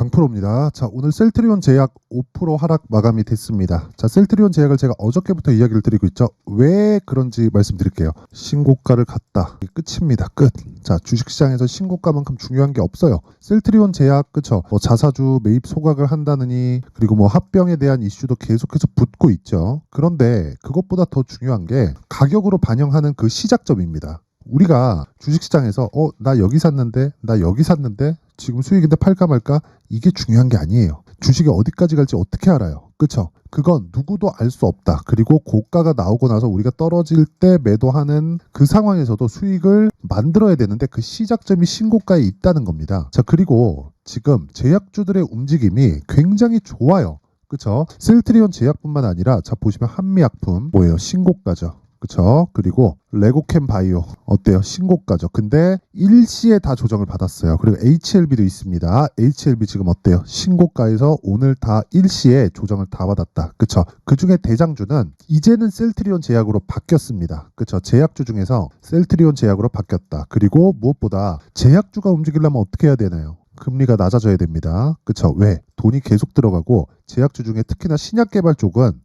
강프로입니다. 자, 오늘 셀트리온 제약 5% 하락 마감이 됐습니다. 자, 셀트리온 제약을 제가 어저께부터 이야기를 드리고 있죠. 왜 그런지 말씀드릴게요. 신고가를 갔다. 끝입니다. 끝. 자, 주식시장에서 신고가만큼 중요한 게 없어요. 셀트리온 제약, 그쵸? 자사주 매입 소각을 한다느니, 그리고 합병에 대한 이슈도 계속해서 붙고 있죠. 그런데 그것보다 더 중요한 게 가격으로 반영하는 그 시작점입니다. 우리가 주식시장에서 나 여기 샀는데 나 여기 샀는데 지금 수익인데 팔까 말까, 이게 중요한 게 아니에요. 주식이 어디까지 갈지 어떻게 알아요? 그쵸? 그건 누구도 알 수 없다. 그리고 고가가 나오고 나서 우리가 떨어질 때 매도하는 그 상황에서도 수익을 만들어야 되는데 그 시작점이 신고가에 있다는 겁니다. 자, 그리고 지금 제약주들의 움직임이 굉장히 좋아요. 그쵸? 셀트리온 제약뿐만 아니라 자, 보시면 한미약품 뭐예요? 신고가죠. 그쵸? 그리고 레고캠 바이오 어때요? 신고가죠. 근데 일시에 다 조정을 받았어요. 그리고 HLB도 있습니다. HLB 지금 어때요? 신고가에서 오늘 다 일시에 조정을 다 받았다. 그쵸? 그 중에 대장주는 이제는 셀트리온 제약으로 바뀌었습니다. 그쵸? 제약주 중에서 셀트리온 제약으로 바뀌었다. 그리고 무엇보다 제약주가 움직이려면 어떻게 해야 되나요? 금리가 낮아져야 됩니다. 그쵸? 왜? 돈이 계속 들어가고 제약주 중에 특히나 신약개발 쪽은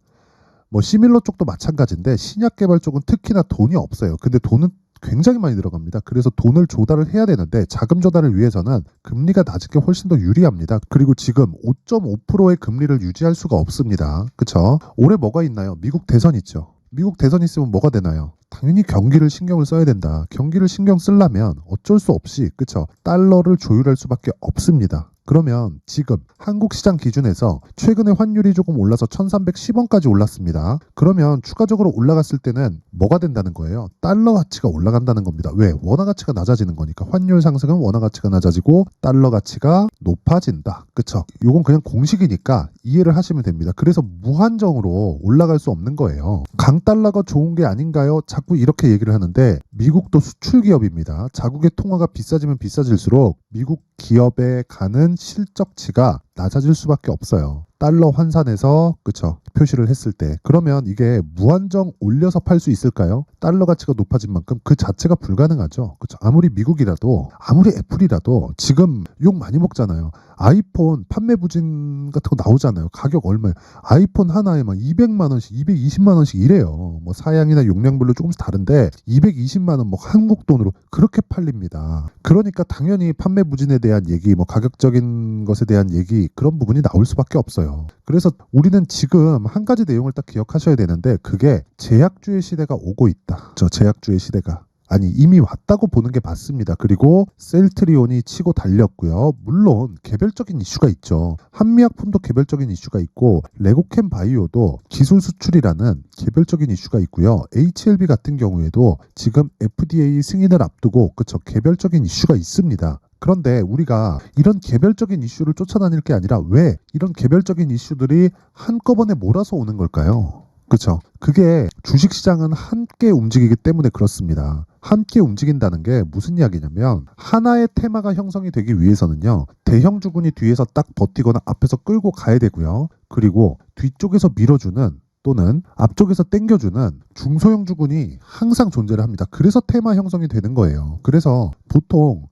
시밀러 쪽도 마찬가지인데 신약개발 쪽은 특히나 돈이 없어요. 근데 돈은 굉장히 많이 들어갑니다. 그래서 돈을 조달을 해야 되는데 자금 조달을 위해서는 금리가 낮은 게 훨씬 더 유리합니다. 그리고 지금 5.5%의 금리를 유지할 수가 없습니다. 그쵸? 올해 뭐가 있나요? 미국 대선 있죠. 미국 대선 있으면 뭐가 되나요? 당연히 경기를 신경을 써야 된다. 경기를 신경 쓰려면 어쩔 수 없이, 그쵸? 달러를 조율할 수밖에 없습니다. 그러면 지금 한국 시장 기준에서 최근에 환율이 조금 올라서 1310원까지 올랐습니다. 그러면 추가적으로 올라갔을 때는 뭐가 된다는 거예요? 달러 가치가 올라간다는 겁니다. 왜? 원화 가치가 낮아지는 거니까. 환율 상승은 원화 가치가 낮아지고 달러 가치가 높아진다. 그쵸? 요건 그냥 공식이니까 이해를 하시면 됩니다. 그래서 무한정으로 올라갈 수 없는 거예요. 강달러가 좋은 게 아닌가요? 자꾸 이렇게 얘기를 하는데 미국도 수출 기업입니다. 자국의 통화가 비싸지면 비싸질수록 미국 기업에 가는 실적치가 낮아질 수밖에 없어요. 달러 환산해서, 그쵸, 표시를 했을 때. 그러면 이게 무한정 올려서 팔 수 있을까요? 달러 가치가 높아진 만큼 그 자체가 불가능하죠. 그쵸? 아무리 미국이라도, 아무리 애플이라도 지금 욕 많이 먹잖아요. 아이폰 판매 부진 같은 거 나오잖아요. 가격 얼마예요? 아이폰 하나에 막 200만 원씩, 220만 원씩 이래요. 사양이나 용량별로 조금씩 다른데 220만 원 한국 돈으로 그렇게 팔립니다. 그러니까 당연히 판매 부진에 대한 얘기, 가격적인 것에 대한 얘기, 그런 부분이 나올 수밖에 없어요. 그래서 우리는 지금 한 가지 내용을 딱 기억하셔야 되는데 그게 제약주의 시대가 오고 있다. 저 제약주의 시대가. 아니, 이미 왔다고 보는 게 맞습니다. 그리고 셀트리온이 치고 달렸고요. 물론 개별적인 이슈가 있죠. 한미약품도 개별적인 이슈가 있고 레고캠 바이오도 기술 수출이라는 개별적인 이슈가 있고요. HLB 같은 경우에도 지금 FDA 승인을 앞두고, 그쵸, 개별적인 이슈가 있습니다. 그런데 우리가 이런 개별적인 이슈를 쫓아다닐 게 아니라 왜 이런 개별적인 이슈들이 한꺼번에 몰아서 오는 걸까요? 그렇죠? 그게 주식시장은 함께 움직이기 때문에 그렇습니다. 함께 움직인다는 게 무슨 이야기냐면 하나의 테마가 형성이 되기 위해서는요. 대형 주군이 뒤에서 딱 버티거나 앞에서 끌고 가야 되고요. 그리고 뒤쪽에서 밀어주는 또는 앞쪽에서 땡겨주는 중소형 주군이 항상 존재를 합니다. 그래서 테마 형성이 되는 거예요. 그래서 보통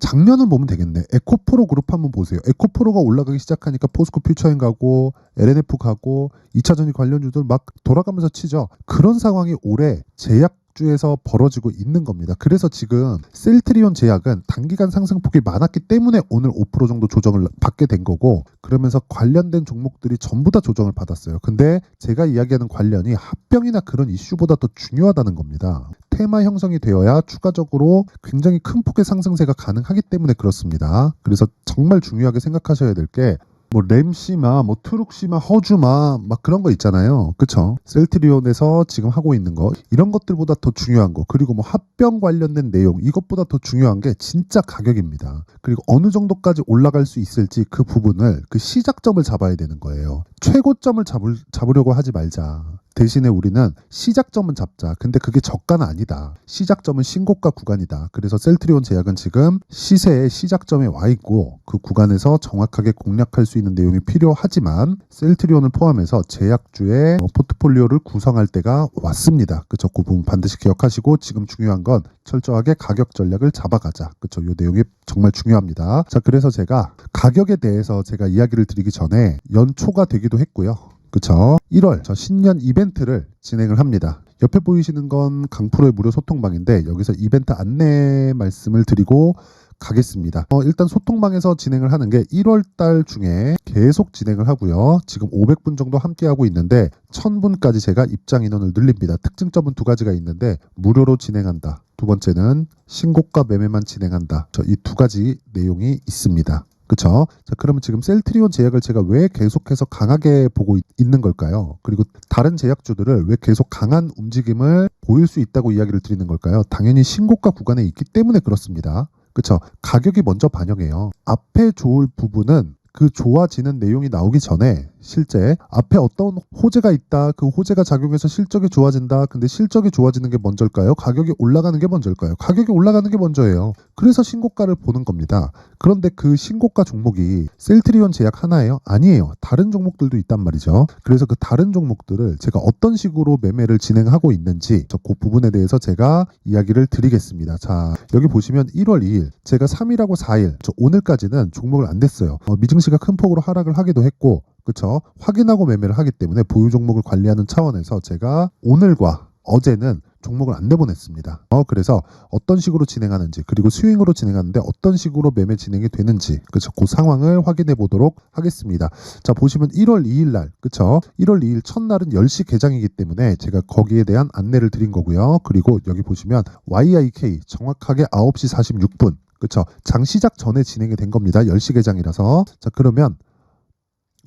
작년을 보면 되겠네. 에코프로 그룹 한번 보세요. 에코프로가 올라가기 시작하니까 포스코 퓨처인 가고 LNF 가고 2차전지 관련주들 막 돌아가면서 치죠. 그런 상황이 올해 제약주에서 벌어지고 있는 겁니다. 그래서 지금 셀트리온 제약은 단기간 상승폭이 많았기 때문에 오늘 5% 정도 조정을 받게 된 거고, 그러면서 관련된 종목들이 전부 다 조정을 받았어요. 근데 제가 이야기하는 관련이 합병이나 그런 이슈보다 더 중요하다는 겁니다. 테마 형성이 되어야 추가적으로 굉장히 큰 폭의 상승세가 가능하기 때문에 그렇습니다. 그래서 정말 중요하게 생각하셔야 될 게 램시마, 트룩시마, 허주마 그런 거 있잖아요. 그쵸? 셀트리온에서 지금 하고 있는 거, 이런 것들보다 더 중요한 거, 그리고 합병 관련된 내용, 이것보다 더 중요한 게 진짜 가격입니다. 그리고 어느 정도까지 올라갈 수 있을지 그 부분을, 그 시작점을 잡아야 되는 거예요. 최고점을 잡으려고 하지 말자. 대신에 우리는 시작점은 잡자. 근데 그게 저가는 아니다. 시작점은 신고가 구간이다. 그래서 셀트리온 제약은 지금 시세의 시작점에 와 있고 그 구간에서 정확하게 공략할 수 있는 내용이 필요하지만 셀트리온을 포함해서 제약주의 포트폴리오를 구성할 때가 왔습니다. 그쵸? 그 부분 반드시 기억하시고 지금 중요한 건 철저하게 가격 전략을 잡아가자. 그쵸? 이 내용이 정말 중요합니다. 자, 그래서 제가 가격에 대해서 제가 이야기를 드리기 전에 연초가 되기도 했고요. 그쵸? 1월 저 신년 이벤트를 진행을 합니다. 옆에 보이시는 건 강프로의 무료 소통방인데 여기서 이벤트 안내 말씀을 드리고 가겠습니다. 일단 소통방에서 진행을 하는 게 1월 달 중에 계속 진행을 하고요. 지금 500분 정도 함께하고 있는데 1000분까지 제가 입장 인원을 늘립니다. 특징점은 두 가지가 있는데 무료로 진행한다. 두 번째는 신고가 매매만 진행한다. 이 두 가지 내용이 있습니다. 그쵸? 자, 그러면 지금 셀트리온 제약을 제가 왜 계속해서 강하게 보고 있는 걸까요? 그리고 다른 제약주들을 왜 계속 강한 움직임을 보일 수 있다고 이야기를 드리는 걸까요? 당연히 신고가 구간에 있기 때문에 그렇습니다. 그쵸? 가격이 먼저 반영해요. 앞에 좋을 부분은 그 좋아지는 내용이 나오기 전에 실제 앞에 어떤 호재가 있다. 그 호재가 작용해서 실적이 좋아진다. 근데 실적이 좋아지는 게 먼저일까요? 가격이 올라가는 게 먼저일까요? 가격이 올라가는 게 먼저예요. 그래서 신고가를 보는 겁니다. 그런데 그 신고가 종목이 셀트리온 제약 하나예요? 아니에요. 다른 종목들도 있단 말이죠. 그래서 그 다른 종목들을 제가 어떤 식으로 매매를 진행하고 있는지 그 부분에 대해서 제가 이야기를 드리겠습니다. 자, 여기 보시면 1월 2일 제가 3일하고 4일 오늘까지는 종목을 안 냈어요. 미증시가 큰 폭으로 하락을 하기도 했고 그쵸? 확인하고 매매를 하기 때문에 보유 종목을 관리하는 차원에서 제가 오늘과 어제는 종목을 안 내보냈습니다. 그래서 어떤 식으로 진행하는지 그리고 스윙으로 진행하는데 어떤 식으로 매매 진행이 되는지 그쵸? 그 상황을 확인해 보도록 하겠습니다. 자, 보시면 1월 2일 날 그쵸? 1월 2일 첫날은 10시 개장이기 때문에 제가 거기에 대한 안내를 드린 거고요. 그리고 여기 보시면 YIK 정확하게 9시 46분 그쵸? 장 시작 전에 진행이 된 겁니다. 10시 개장이라서. 자, 그러면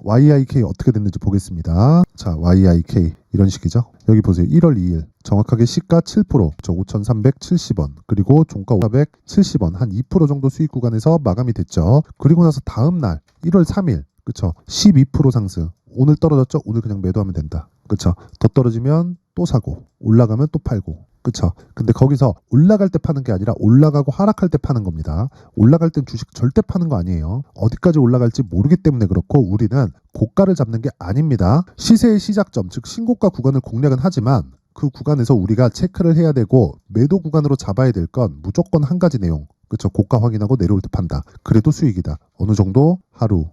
YIK 어떻게 됐는지 보겠습니다. 자, YIK 이런 식이죠. 여기 보세요. 1월 2일 정확하게 시가 7%, 5,370원 그리고 종가 470원 한 2% 정도 수익 구간에서 마감이 됐죠. 그리고 나서 다음 날 1월 3일 그쵸? 12% 상승. 오늘 떨어졌죠? 오늘 그냥 매도하면 된다. 그쵸? 더 떨어지면 또 사고 올라가면 또 팔고 그쵸? 근데 거기서 올라갈 때 파는 게 아니라 올라가고 하락할 때 파는 겁니다. 올라갈 땐 주식 절대 파는 거 아니에요. 어디까지 올라갈지 모르기 때문에 그렇고 우리는 고가를 잡는 게 아닙니다. 시세의 시작점, 즉 신고가 구간을 공략은 하지만 그 구간에서 우리가 체크를 해야 되고 매도 구간으로 잡아야 될 건 무조건 한 가지 내용. 그쵸? 고가 확인하고 내려올 때 판다. 그래도 수익이다. 어느 정도? 하루.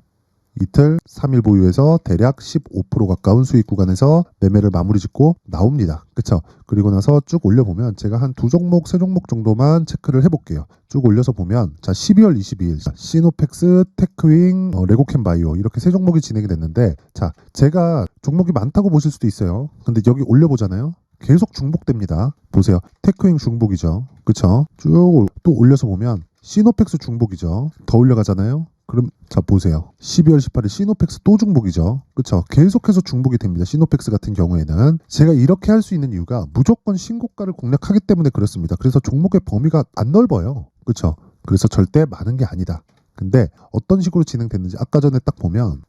이틀, 3일 보유해서 대략 15% 가까운 수익 구간에서 매매를 마무리 짓고 나옵니다. 그쵸? 그리고 나서 쭉 올려보면 제가 한 두 종목, 세 종목 정도만 체크를 해볼게요. 쭉 올려서 보면 자 12월 22일 시노펙스, 테크윙, 레고캠 바이오 이렇게 세 종목이 진행이 됐는데 자 제가 종목이 많다고 보실 수도 있어요. 근데 여기 올려보잖아요. 계속 중복됩니다. 보세요. 테크윙 중복이죠. 그쵸? 쭉 또 올려서 보면 시노펙스 중복이죠. 더 올려가잖아요. 그럼 자 보세요. 12월 18일 시노펙스 또 중복이죠. 그쵸? 계속해서 중복이 됩니다. 시노펙스 같은 경우에는 제가 이렇게 할 수 있는 이유가 무조건 신고가를 공략하기 때문에 그렇습니다. 그래서 종목의 범위가 안 넓어요. 그쵸? 그래서 절대 많은 게 아니다. 근데 어떤 식으로 진행됐는지 아까 전에 딱 보면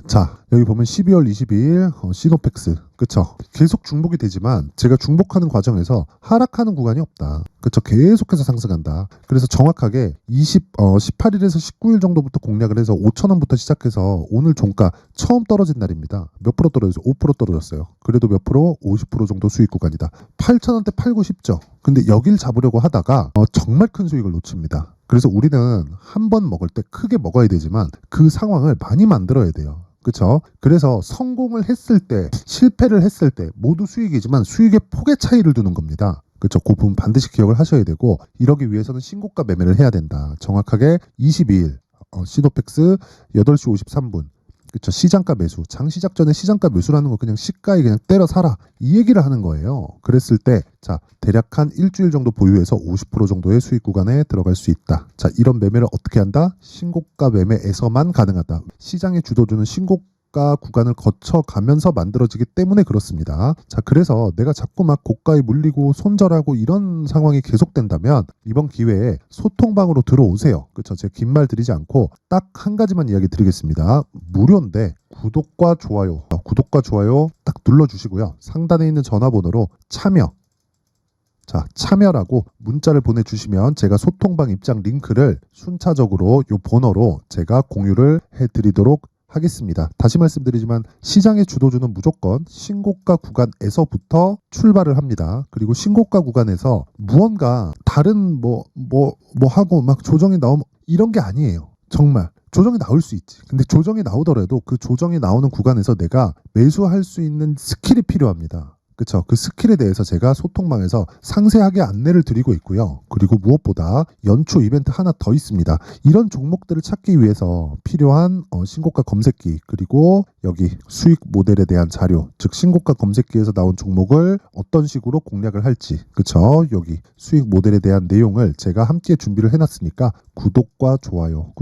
자 여기 보면 12월 22일 시노펙스 그쵸? 계속 중복이 되지만 제가 중복하는 과정에서 하락하는 구간이 없다. 그쵸? 계속해서 상승한다. 그래서 정확하게 18일에서 19일 정도부터 공략을 해서 5,000원부터 시작해서 오늘 종가 처음 떨어진 날입니다. 몇 프로 떨어졌어요? 5% 떨어졌어요. 그래도 몇 프로? 50% 정도 수익 구간이다. 8,000원대 팔고 싶죠? 근데 여길 잡으려고 하다가 정말 큰 수익을 놓칩니다. 그래서 우리는 한 번 먹을 때 크게 먹어야 되지만 그 상황을 많이 만들어야 돼요. 그렇죠? 그래서 성공을 했을 때, 실패를 했을 때 모두 수익이지만 수익의 폭의 차이를 두는 겁니다. 그렇죠? 그 부분 반드시 기억을 하셔야 되고 이러기 위해서는 신고가 매매를 해야 된다. 정확하게 22일 시노펙스 8시 53분 그쵸? 시장가 매수. 장 시작 전에 시장가 매수라는 거 그냥 시가에 그냥 때려 사라. 이 얘기를 하는 거예요. 그랬을 때, 자, 대략 한 일주일 정도 보유해서 50% 정도의 수익 구간에 들어갈 수 있다. 자, 이런 매매를 어떻게 한다? 신고가 매매에서만 가능하다. 시장의 주도주는 신고가 구간을 거쳐가면서 만들어지기 때문에 그렇습니다. 자, 그래서 내가 자꾸 막 고가에 물리고 손절하고 이런 상황이 계속된다면 이번 기회에 소통방으로 들어오세요. 그렇죠? 제가 긴 말 드리지 않고 딱 한 가지만 이야기 드리겠습니다. 무료인데 구독과 좋아요 딱 눌러주시고요. 상단에 있는 전화번호로 참여라고 문자를 보내주시면 제가 소통방 입장 링크를 순차적으로 이 번호로 제가 공유를 해드리도록 하겠습니다. 다시 말씀드리지만 시장의 주도주는 무조건 신고가 구간에서부터 출발을 합니다. 그리고 신고가 구간에서 무언가 다른 하고 막 조정이 나오면 이런 게 아니에요. 정말 조정이 나올 수 있지. 근데 조정이 나오더라도 그 조정이 나오는 구간에서 내가 매수할 수 있는 스킬이 필요합니다. 그쵸? 그 스킬에 대해서 제가 소통방에서 상세하게 안내를 드리고 있고요. 그리고 무엇보다 연초 이벤트 하나 더 있습니다. 이런 종목들을 찾기 위해서 필요한 신고가 검색기, 그리고 여기 수익 모델에 대한 자료, 즉 신고가 검색기에서 나온 종목을 어떤 식으로 공략을 할지, 그쵸? 여기 수익 모델에 대한 내용을 제가 함께 준비를 해놨으니까 구독과 좋아요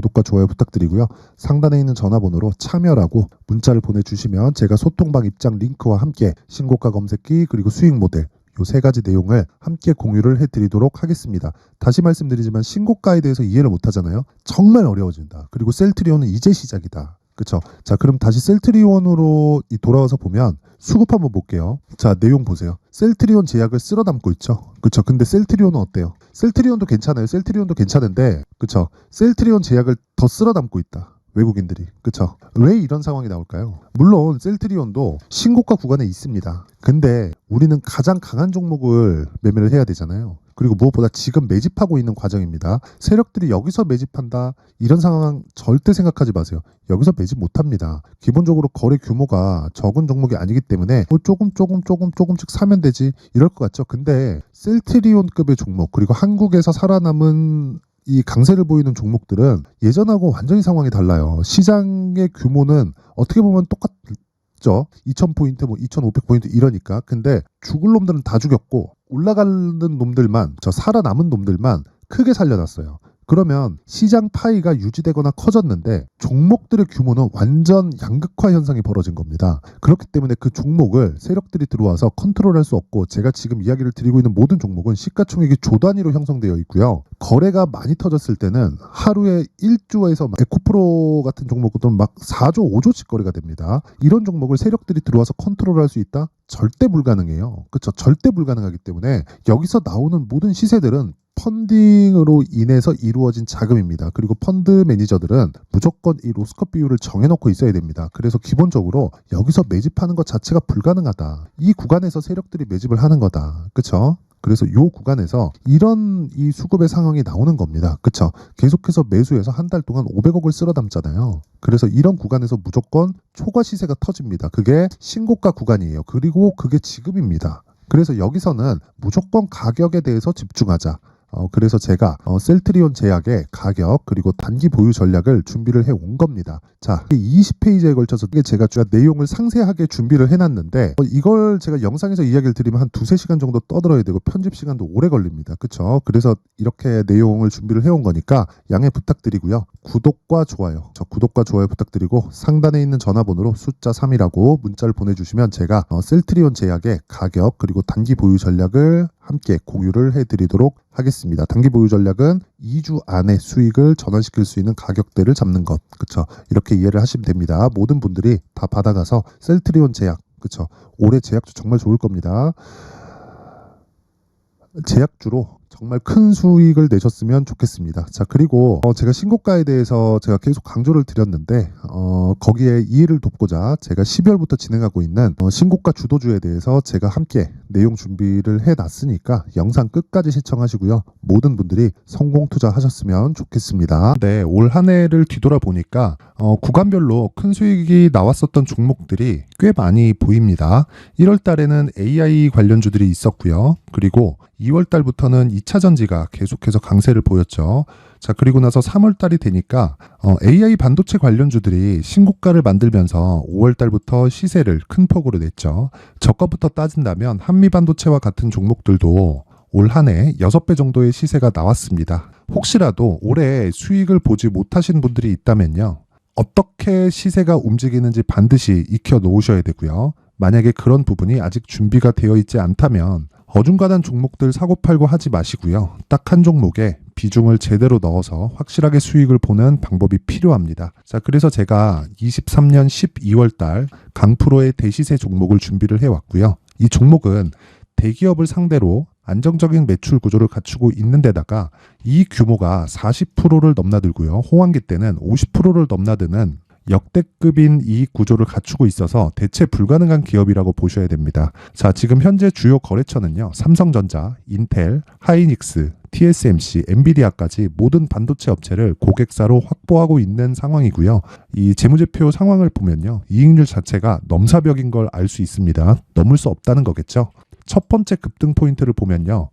부탁드리고요. 상단에 있는 전화번호로 참여라고 문자를 보내주시면 제가 소통방 입장 링크와 함께 신고가 검색기 그리고 수익 모델 요 세 가지 내용을 함께 공유를 해드리도록 하겠습니다. 다시 말씀드리지만 신고가에 대해서 이해를 못하잖아요. 정말 어려워진다. 그리고 셀트리온은 이제 시작이다. 그쵸? 자, 그럼 다시 셀트리온으로 돌아와서 보면 수급 한번 볼게요. 자, 내용 보세요. 셀트리온 제약을 쓸어 담고 있죠. 그쵸? 근데 셀트리온은 어때요? 셀트리온도 괜찮아요. 셀트리온도 괜찮은데, 그쵸? 셀트리온 제약을 더 쓸어 담고 있다. 외국인들이. 그쵸? 왜 이런 상황이 나올까요? 물론 셀트리온도 신고가 구간에 있습니다. 근데 우리는 가장 강한 종목을 매매를 해야 되잖아요. 그리고 무엇보다 지금 매집하고 있는 과정입니다. 세력들이 여기서 매집한다, 이런 상황 절대 생각하지 마세요. 여기서 매집 못합니다. 기본적으로 거래 규모가 적은 종목이 아니기 때문에 조금씩 사면 되지 이럴 것 같죠. 근데 셀트리온급의 종목, 그리고 한국에서 살아남은 이 강세를 보이는 종목들은 예전하고 완전히 상황이 달라요. 시장의 규모는 어떻게 보면 똑같죠. 2000포인트, 2500포인트 이러니까. 근데 죽을 놈들은 다 죽였고 올라가는 놈들만, 살아남은 놈들만 크게 살려놨어요. 그러면 시장 파이가 유지되거나 커졌는데 종목들의 규모는 완전 양극화 현상이 벌어진 겁니다. 그렇기 때문에 그 종목을 세력들이 들어와서 컨트롤할 수 없고, 제가 지금 이야기를 드리고 있는 모든 종목은 시가총액이 조 단위로 형성되어 있고요. 거래가 많이 터졌을 때는 하루에 1조에서 에코프로 같은 종목들은 막 4조, 5조씩 거래가 됩니다. 이런 종목을 세력들이 들어와서 컨트롤할 수 있다? 절대 불가능해요. 그렇죠? 절대 불가능하기 때문에 여기서 나오는 모든 시세들은 펀딩으로 인해서 이루어진 자금입니다. 그리고 펀드 매니저들은 무조건 이 로스컷 비율을 정해놓고 있어야 됩니다. 그래서 기본적으로 여기서 매집하는 것 자체가 불가능하다. 이 구간에서 세력들이 매집을 하는 거다. 그렇죠? 그래서 이 구간에서 이런 이 수급의 상황이 나오는 겁니다. 그렇죠? 계속해서 매수해서 한 달 동안 500억을 쓸어 담잖아요. 그래서 이런 구간에서 무조건 초과 시세가 터집니다. 그게 신고가 구간이에요. 그리고 그게 지금입니다. 그래서 여기서는 무조건 가격에 대해서 집중하자. 그래서 제가 셀트리온 제약의 가격 그리고 단기 보유 전략을 준비를 해 온 겁니다. 자, 20페이지에 걸쳐서 제가 내용을 상세하게 준비를 해놨는데 이걸 제가 영상에서 이야기를 드리면 한 2-3시간 정도 떠들어야 되고 편집 시간도 오래 걸립니다. 그쵸? 그래서 이렇게 내용을 준비를 해온 거니까 양해 부탁드리고요. 구독과 좋아요 부탁드리고 상단에 있는 전화번호로 숫자 3이라고 문자를 보내주시면 제가 셀트리온 제약의 가격 그리고 단기 보유 전략을 함께 공유를 해드리도록 하겠습니다. 단기 보유 전략은 2주 안에 수익을 전환시킬 수 있는 가격대를 잡는 것. 그쵸? 이렇게 이해를 하시면 됩니다. 모든 분들이 다 받아가서 셀트리온 제약, 그쵸? 올해 제약주 정말 좋을 겁니다. 제약주로 정말 큰 수익을 내셨으면 좋겠습니다. 자, 그리고 제가 신고가에 대해서 제가 계속 강조를 드렸는데 거기에 이해를 돕고자 제가 12월부터 진행하고 있는 신고가 주도주에 대해서 제가 함께 내용 준비를 해놨으니까 영상 끝까지 시청하시고요. 모든 분들이 성공 투자하셨으면 좋겠습니다. 네, 올 한 해를 뒤돌아보니까 구간별로 큰 수익이 나왔었던 종목들이 꽤 많이 보입니다. 1월 달에는 AI 관련주들이 있었고요. 그리고 2월 달부터는 2차 전지가 계속해서 강세를 보였죠. 자, 그리고 나서 3월 달이 되니까 AI 반도체 관련주들이 신고가를 만들면서 5월 달부터 시세를 큰 폭으로 냈죠. 저가부터 따진다면 한미반도체와 같은 종목들도 올 한 해 6배 정도의 시세가 나왔습니다. 혹시라도 올해 수익을 보지 못하신 분들이 있다면요, 어떻게 시세가 움직이는지 반드시 익혀 놓으셔야 되고요. 만약에 그런 부분이 아직 준비가 되어 있지 않다면 어중간한 종목들 사고팔고 하지 마시고요. 딱 한 종목에 비중을 제대로 넣어서 확실하게 수익을 보는 방법이 필요합니다. 자, 그래서 제가 23년 12월 달 강프로의 대시세 종목을 준비를 해왔고요. 이 종목은 대기업을 상대로 안정적인 매출 구조를 갖추고 있는 데다가 이 규모가 40%를 넘나들고요. 호황기 때는 50%를 넘나드는 역대급인 이익 구조를 갖추고 있어서 대체 불가능한 기업이라고 보셔야 됩니다. 자, 지금 현재 주요 거래처는요. 삼성전자, 인텔, 하이닉스, TSMC, 엔비디아까지 모든 반도체 업체를 고객사로 확보하고 있는 상황이고요. 이 재무제표 상황을 보면요. 이익률 자체가 넘사벽인 걸 알 수 있습니다. 넘을 수 없다는 거겠죠. 첫 번째 급등 포인트를 보면요.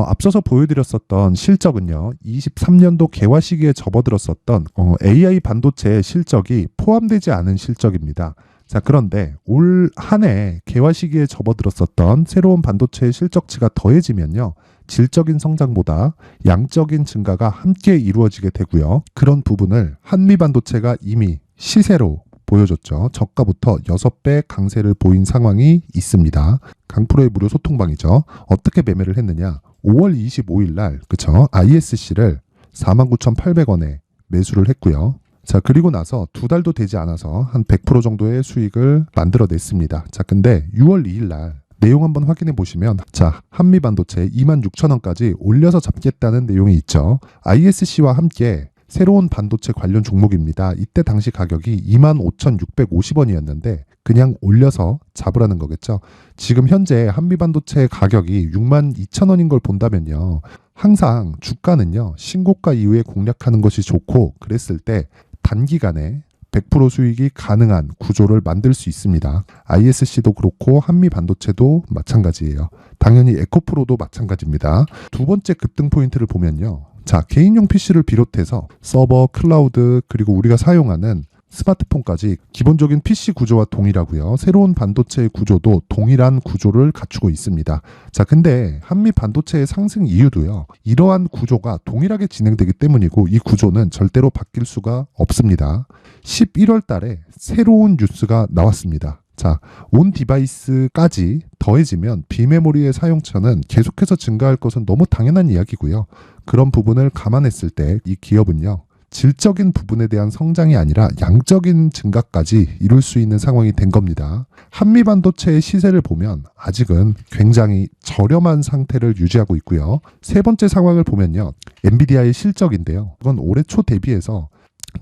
앞서서 보여드렸었던 실적은요. 23년도 개화 시기에 접어들었었던 AI 반도체의 실적이 포함되지 않은 실적입니다. 자, 그런데 올 한 해 개화 시기에 접어들었었던 새로운 반도체의 실적치가 더해지면요. 질적인 성장보다 양적인 증가가 함께 이루어지게 되고요. 그런 부분을 한미반도체가 이미 시세로 보여줬죠. 저가부터 6배 강세를 보인 상황이 있습니다. 강프로의 무료 소통방이죠. 어떻게 매매를 했느냐. 5월 25일 날 그쵸? ISC를 49,800원에 매수를 했고요. 자, 그리고 나서 2달도 되지 않아서 한 100% 정도의 수익을 만들어냈습니다. 자, 근데 6월 2일 날 내용 한번 확인해 보시면 자, 한미반도체 26,000원까지 올려서 잡겠다는 내용이 있죠. ISC와 함께 새로운 반도체 관련 종목입니다. 이때 당시 가격이 25,650원이었는데 그냥 올려서 잡으라는 거겠죠. 지금 현재 한미반도체 가격이 62,000원인 걸 본다면요. 항상 주가는요. 신고가 이후에 공략하는 것이 좋고 그랬을 때 단기간에 100% 수익이 가능한 구조를 만들 수 있습니다. ISC도 그렇고 한미반도체도 마찬가지예요. 당연히 에코프로도 마찬가지입니다. 두 번째 급등 포인트를 보면요. 자, 개인용 PC를 비롯해서 서버, 클라우드, 그리고 우리가 사용하는 스마트폰까지 기본적인 PC 구조와 동일하고요. 새로운 반도체의 구조도 동일한 구조를 갖추고 있습니다. 자, 근데 한미 반도체의 상승 이유도요. 이러한 구조가 동일하게 진행되기 때문이고 이 구조는 절대로 바뀔 수가 없습니다. 11월 달에 새로운 뉴스가 나왔습니다. 자, 온 디바이스까지 더해지면 비메모리의 사용처는 계속해서 증가할 것은 너무 당연한 이야기고요. 그런 부분을 감안했을 때 이 기업은요. 질적인 부분에 대한 성장이 아니라 양적인 증가까지 이룰 수 있는 상황이 된 겁니다. 한미반도체의 시세를 보면 아직은 굉장히 저렴한 상태를 유지하고 있고요. 세 번째 상황을 보면요. 엔비디아의 실적인데요. 그건 올해 초 대비해서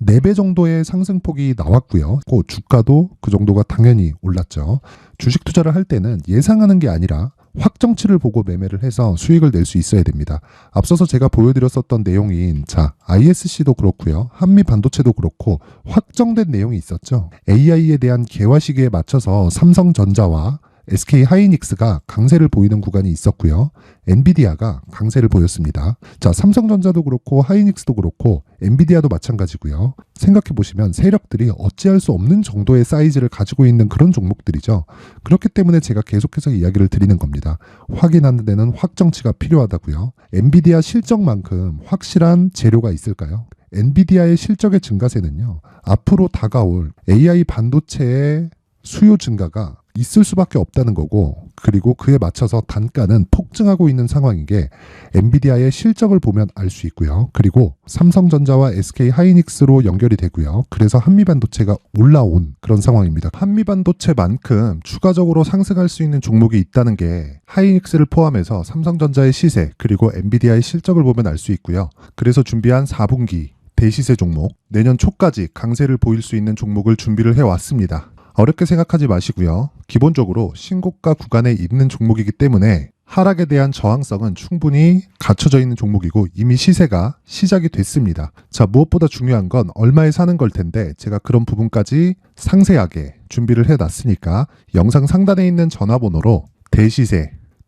4배 정도의 상승폭이 나왔고요. 그 주가도 그 정도가 당연히 올랐죠. 주식 투자를 할 때는 예상하는 게 아니라 확정치를 보고 매매를 해서 수익을 낼 수 있어야 됩니다. 앞서서 제가 보여드렸었던 내용인 자, ISC도 그렇고요. 한미반도체도 그렇고 확정된 내용이 있었죠. AI에 대한 개화 시기에 맞춰서 삼성전자와 SK 하이닉스가 강세를 보이는 구간이 있었고요. 엔비디아가 강세를 보였습니다. 자, 삼성전자도 그렇고 하이닉스도 그렇고 엔비디아도 마찬가지고요. 생각해 보시면 세력들이 어찌할 수 없는 정도의 사이즈를 가지고 있는 그런 종목들이죠. 그렇기 때문에 제가 계속해서 이야기를 드리는 겁니다. 확인하는 데는 확정치가 필요하다고요. 엔비디아 실적만큼 확실한 재료가 있을까요? 엔비디아의 실적의 증가세는요. 앞으로 다가올 AI 반도체의 수요 증가가 있을 수밖에 없다는 거고 그리고 그에 맞춰서 단가는 폭증하고 있는 상황인 게 엔비디아의 실적을 보면 알 수 있고요. 그리고 삼성전자와 SK 하이닉스로 연결이 되고요. 그래서 한미반도체가 올라온 그런 상황입니다. 한미반도체만큼 추가적으로 상승할 수 있는 종목이 있다는 게 하이닉스를 포함해서 삼성전자의 시세 그리고 엔비디아의 실적을 보면 알 수 있고요. 그래서 준비한 4분기 대시세 종목 내년 초까지 강세를 보일 수 있는 종목을 준비를 해왔습니다. 어렵게 생각하지 마시고요. 기본적으로 신고가 구간에 있는 종목이기 때문에 하락에 대한 저항성은 충분히 갖춰져 있는 종목이고 이미 시세가 시작이 됐습니다. 자, 무엇보다 중요한 건 얼마에 사는 걸 텐데 제가 그런 부분까지 상세하게 준비를 해놨으니까 영상 상단에 있는 전화번호로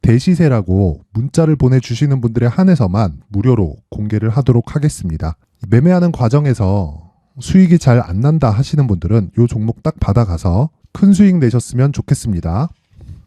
대시세라고 문자를 보내주시는 분들에 한해서만 무료로 공개를 하도록 하겠습니다. 매매하는 과정에서 수익이 잘 안 난다 하시는 분들은 이 종목 딱 받아가서 큰 수익 내셨으면 좋겠습니다.